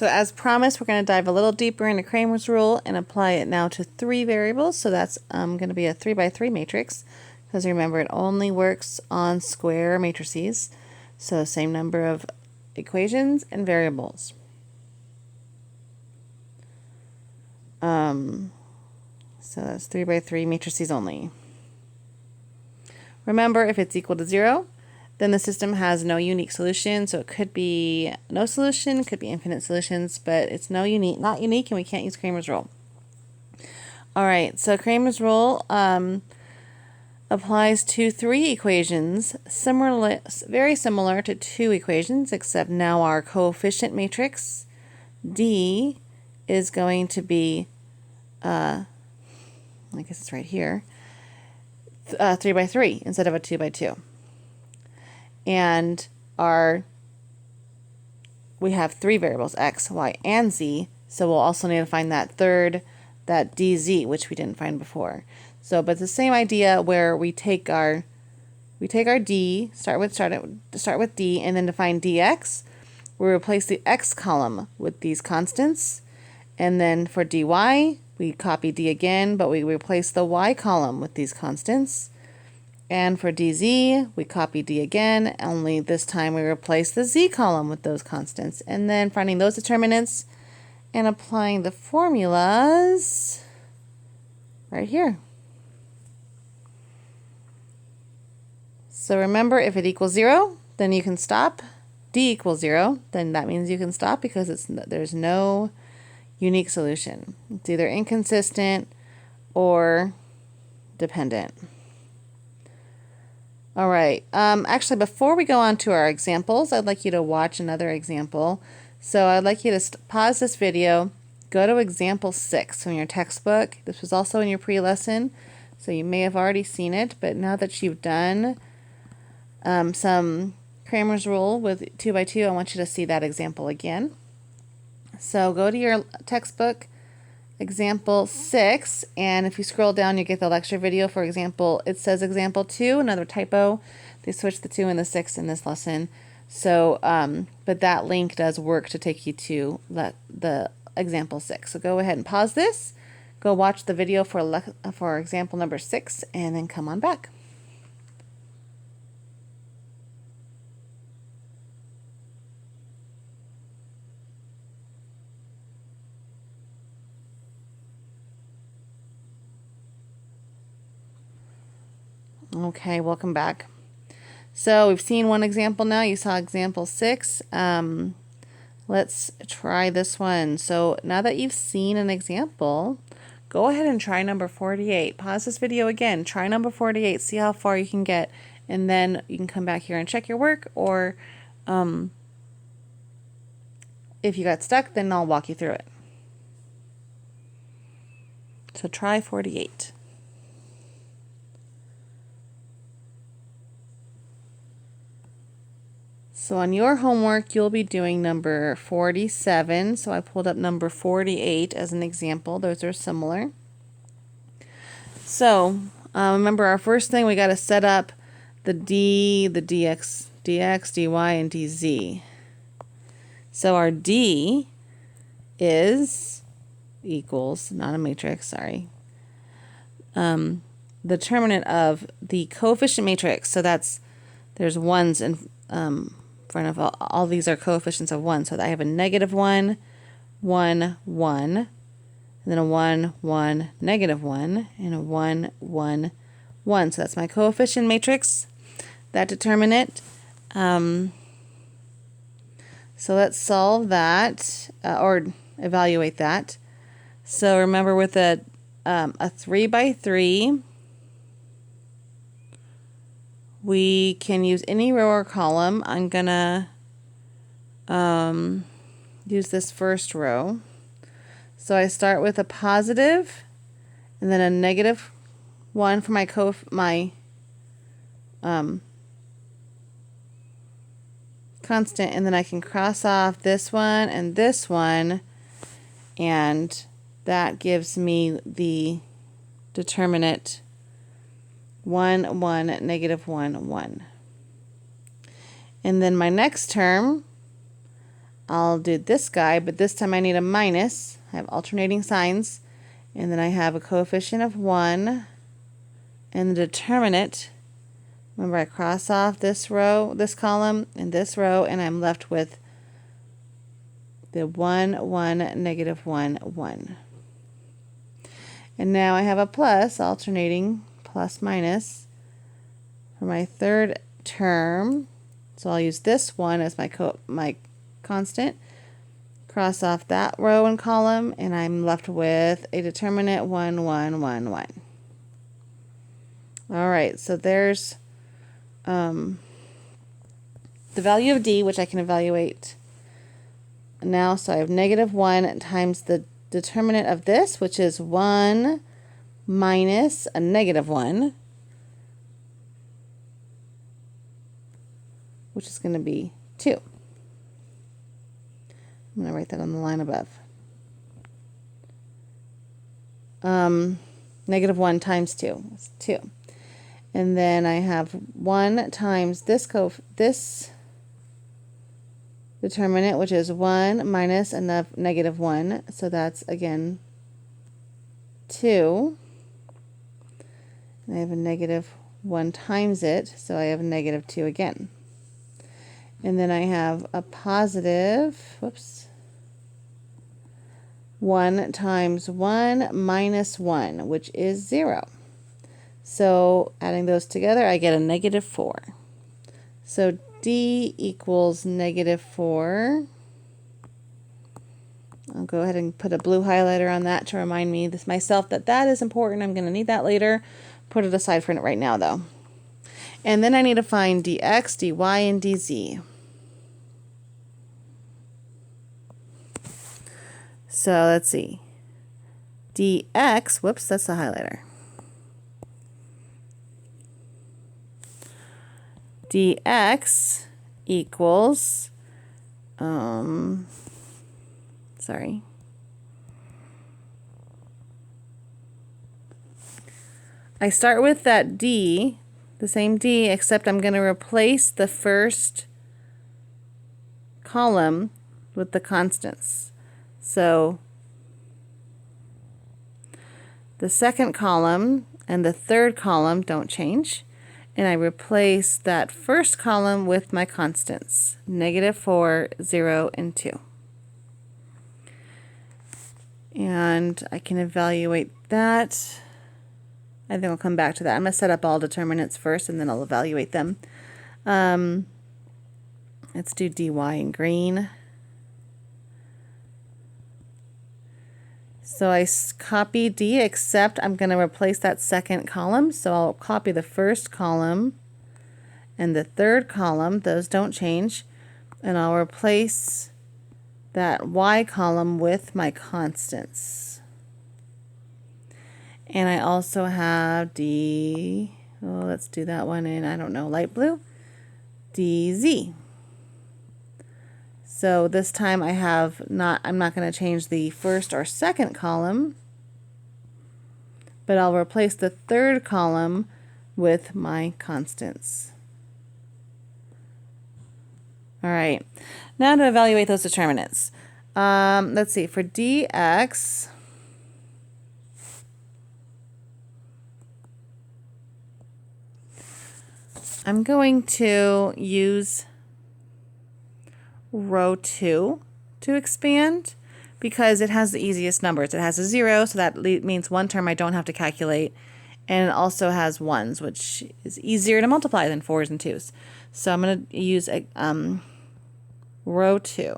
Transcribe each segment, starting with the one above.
So as promised, we're going to dive a little deeper into Cramer's rule and apply it now to 3 variables. So that's going to be a 3 by 3 matrix, because remember it only works on square matrices. So same number of equations and variables. So that's 3 by 3 matrices only. Remember, if it's equal to 0, then the system has no unique solution. So it could be no solution, could be infinite solutions, but it's not unique, and we can't use Cramer's rule. All right, so Cramer's rule applies to 3 equations, very similar to 2 equations, except now our coefficient matrix D is going to be, I guess it's right here, 3 by 3 instead of a 2 by 2. And we have 3 variables, x, y, and z, so we'll also need to find that third, that dz, which we didn't find before. So, but the same idea where we take our d, start with d, and then to find dx, we replace the x column with these constants, and then for dy, we copy d again, but we replace the y column with these constants. And for dz, we copy d again, only this time we replace the z column with those constants. And then finding those determinants and applying the formulas right here. So remember, if it equals 0, then you can stop. D equals 0, then that means you can stop because there's no unique solution. It's either inconsistent or dependent. All right, actually before we go on to our examples, I'd like you to watch another example. So I'd like you to pause this video, go to example 6 from your textbook. This was also in your pre-lesson, so you may have already seen it, but now that you've done some Cramer's rule with 2 by 2, I want you to see that example again. So go to your textbook, example 6, and if you scroll down, you get the lecture video. For example, it says example 2, another typo. They switched the 2 and the 6 in this lesson. So, but that link does work to take you to the example 6. So go ahead and pause this, go watch the video for example number 6, and then come on back. Okay, welcome back. So we've seen one example now. You saw example 6. Let's try this one. So now that you've seen an example, go ahead and try number 48. Pause this video again. Try number 48. See how far you can get. And then you can come back here and check your work. Or if you got stuck, then I'll walk you through it. So try 48. So on your homework, you'll be doing number 47. So I pulled up number 48 as an example. Those are similar. So remember, our first thing, we got to set up the d, the dx, dy, and dz. So our d is equals, not a matrix, sorry, determinant of the coefficient matrix. So there's ones in front of all these are coefficients of 1. So I have a -1, 1, 1, and then a 1, 1, -1, and a 1, 1, 1. So that's my coefficient matrix, that determinant. So let's solve that or evaluate that. So remember, with a 3 by 3, we can use any row or column. I'm gonna use this first row. So I start with a positive and then a -1 for my constant, and then I can cross off this one and this one, and that gives me the determinant 1, 1, -1, 1. And then my next term, I'll do this guy, but this time I need a minus. I have alternating signs, and then I have a coefficient of 1, and the determinant. Remember, I cross off this row, this column, and this row, and I'm left with the 1, 1, negative 1, 1. And now I have a plus, alternating plus minus for my third term. So I'll use this one as my constant. Cross off that row and column, and I'm left with a determinant 1, 1, 1, 1. All right, so there's the value of D, which I can evaluate now. So I have negative 1 times the determinant of this, which is 1 minus a negative 1, which is going to be 2. I'm going to write that on the line above. Negative 1 times 2 is 2. And then I have 1 times this determinant, which is 1 minus a negative 1. So that's, again, 2. And I have a negative 1 times it, so I have a negative 2 again. And then I have a positive, 1 times 1 minus 1, which is 0. So adding those together, I get a negative 4. So D equals negative 4. I'll go ahead and put a blue highlighter on that to remind me myself that that is important. I'm going to need that later. Put it aside for right now, though. And then I need to find dx, dy, and dz. So let's see. Dx, whoops, that's the highlighter. Dx equals, sorry. I start with that D, the same D, except I'm going to replace the first column with the constants. So the second column and the third column don't change, and I replace that first column with my constants, negative 4, 0, and 2. And I can evaluate that. I think I'll come back to that. I'm going to set up all determinants first, and then I'll evaluate them. Let's do dy in green. So I copy D, except I'm going to replace that second column. So I'll copy the first column and the third column. Those don't change. And I'll replace that Y column with my constants. And I also have D, oh, let's do that one in, I don't know, light blue, DZ. So this time I'm not going to change the first or second column, but I'll replace the third column with my constants. All right, now to evaluate those determinants. Let's see, for dx, I'm going to use row 2 to expand because it has the easiest numbers. It has a 0, so that means one term I don't have to calculate, and it also has 1s, which is easier to multiply than 4s and 2s. So I'm going to use row 2.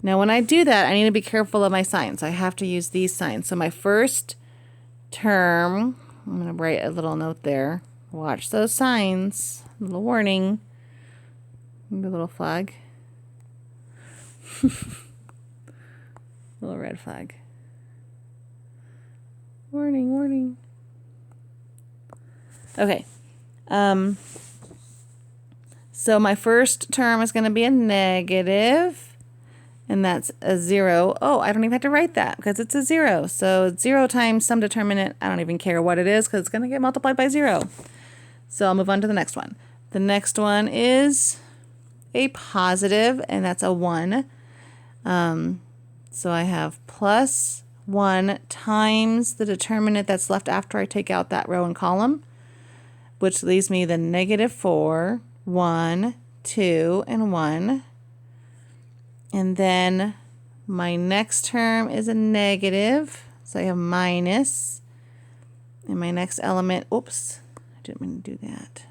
Now when I do that, I need to be careful of my signs. I have to use these signs. So my first term, I'm going to write a little note there. Watch those signs. A little warning. Maybe a little flag. Little red flag. Warning, warning. Okay. So my first term is going to be a negative. And that's a 0. Oh, I don't even have to write that because it's a 0. So 0 times some determinant, I don't even care what it is because it's going to get multiplied by 0. So I'll move on to the next one. The next one is a positive, and that's a 1. So I have plus 1 times the determinant that's left after I take out that row and column, which leaves me the negative 4, 1, 2, and 1. And then my next term is a negative, so I have minus. And my next element, oops, I didn't mean to do that.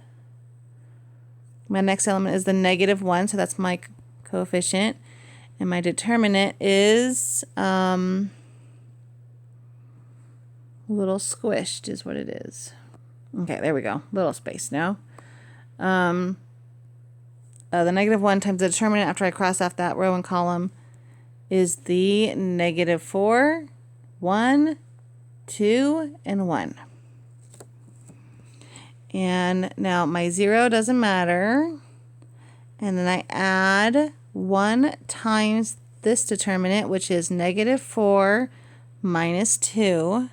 My next element is the negative 1, so that's my coefficient. And my determinant is a little squished is what it is. Okay, there we go. Little space now. The negative 1 times the determinant after I cross off that row and column is the negative 4, 1, 2, and 1. And now my 0 doesn't matter. And then I add 1 times this determinant, which is negative 4 minus 2,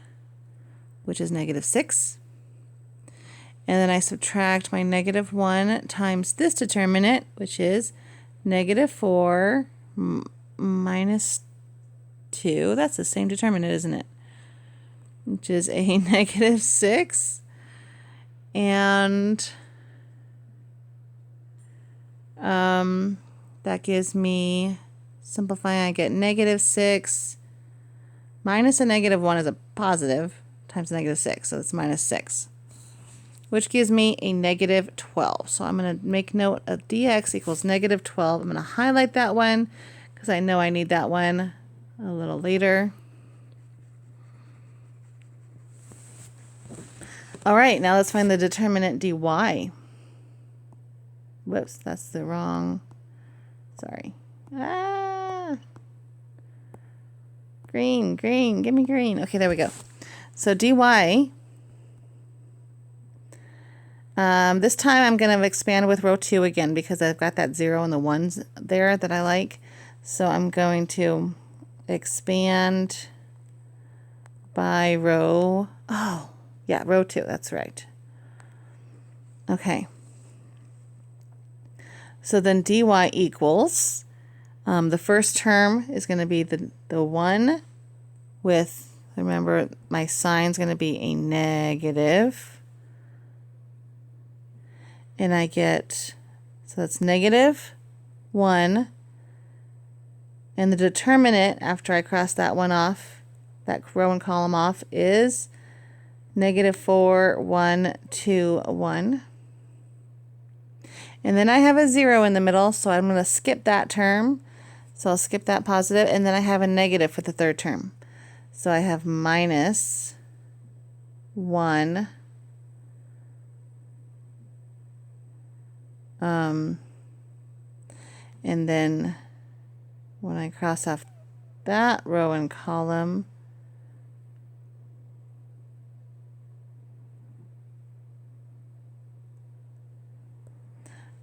which is negative 6. And then I subtract my negative 1 times this determinant, which is negative 4 minus 2. That's the same determinant, isn't it? Which is a negative 6. And that gives me, simplifying, I get negative 6 minus a negative 1 is a positive times a negative 6, so it's minus 6, which gives me a negative 12. So I'm going to make note of dx equals negative 12. I'm going to highlight that one because I know I need that one a little later. All right, now let's find the determinant dy. Whoops, that's the wrong, sorry. Green, give me green. Okay, there we go. So dy, this time I'm going to expand with row 2 again because I've got that 0 and the 1s there that I like. So I'm going to expand by row, row 2, that's right. Okay. So then dy equals, the first term is going to be the 1 with, remember my sign's going to be a negative. And I get, so that's negative 1. And the determinant after I cross that one off, that row and column off, is negative 4, 1, 2, 1. And then I have a 0 in the middle, so I'm going to skip that term. So I'll skip that positive, and then I have a negative for the third term. So I have minus 1, and then when I cross off that row and column,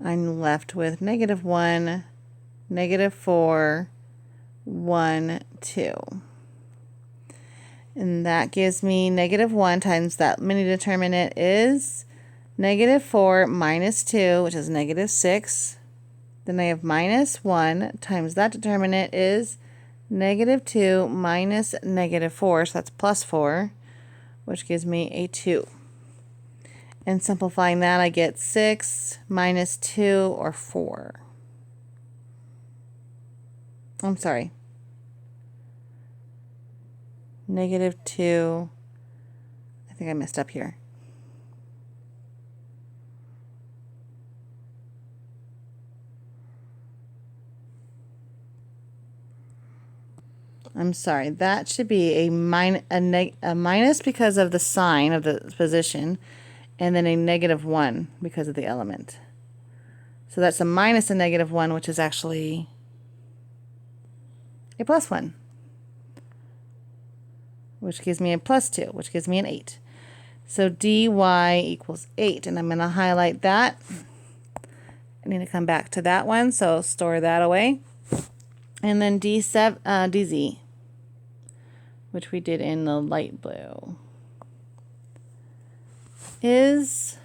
I'm left with negative 1, negative 4, 1, 2. And that gives me negative 1 times that mini determinant is negative 4 minus 2, which is negative 6. Then I have minus 1 times that determinant is negative 2 minus negative 4, so that's plus 4, which gives me a 2. And simplifying that, I get 6 minus 2, or 4. I'm sorry. Negative 2. I think I messed up here. I'm sorry. That should be a minus because of the sign of the position, and then a negative 1 because of the element. So that's a minus a negative 1, which is actually a plus 1, which gives me a plus 2, which gives me an 8. So dy equals 8, and I'm going to highlight that. I need to come back to that one, so store that away. And then dz, which we did in the light blue, is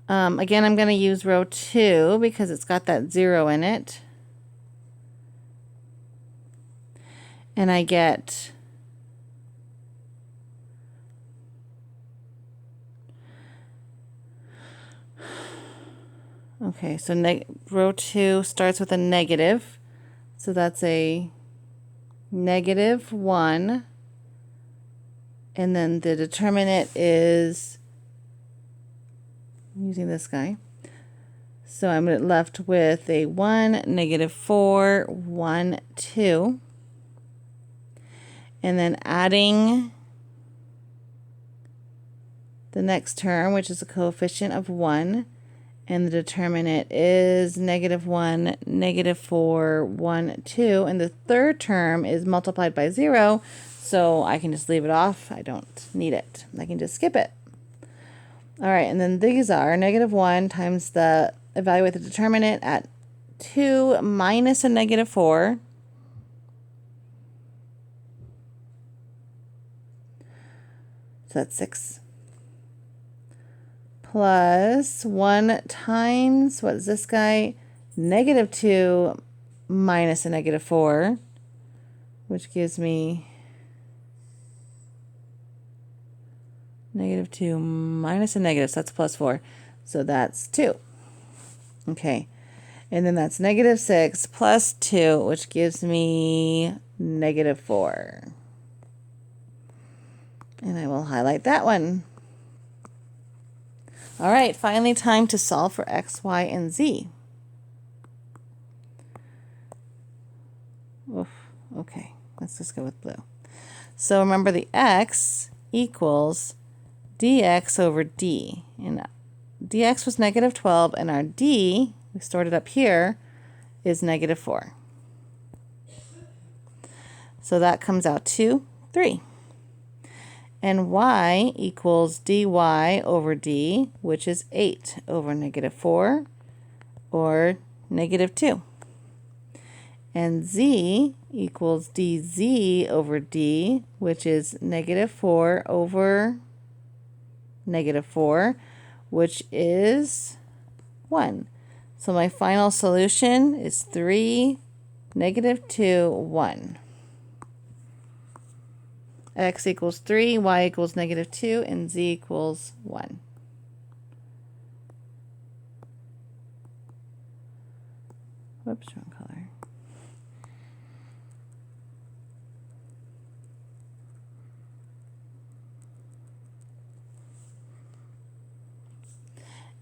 Again, I'm going to use row 2 because it's got that 0 in it. And I get okay, so row 2 starts with a negative. So that's a -1. And then the determinant is using this guy. So I'm left with a 1, -4, 1, 2. And then adding the next term, which is a coefficient of 1. And the determinant is -1, -4, 1, 2. And the third term is multiplied by 0. So I can just leave it off. I don't need it. I can just skip it. All right, and then these are -1 times the evaluate the determinant at 2 minus a -4. So that's 6. Plus 1 times, what is this guy? -2 minus a -4, which gives me -2 minus a negative, so that's +4. So that's 2. Okay. And then that's -6 plus 2, which gives me -4. And I will highlight that one. All right, finally time to solve for x, y, and z. Oof, okay, let's just go with blue. So remember the x equals dx over d. And dx was -12, and our d, we stored it up here, is -4. So that comes out to 3. And y equals dy over d, which is 8 over -4, or -2. And z equals dz over d, which is -4 over -4, which is 1. So my final solution is 3, -2, 1. X equals 3, y equals -2, and z equals 1. Whoops, wrong color.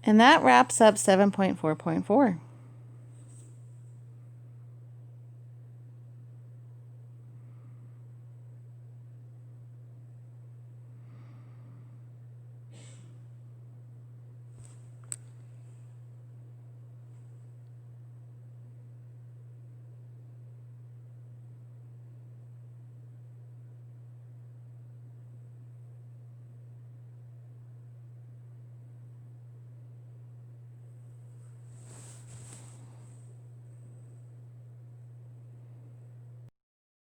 And that wraps up 7.4.4.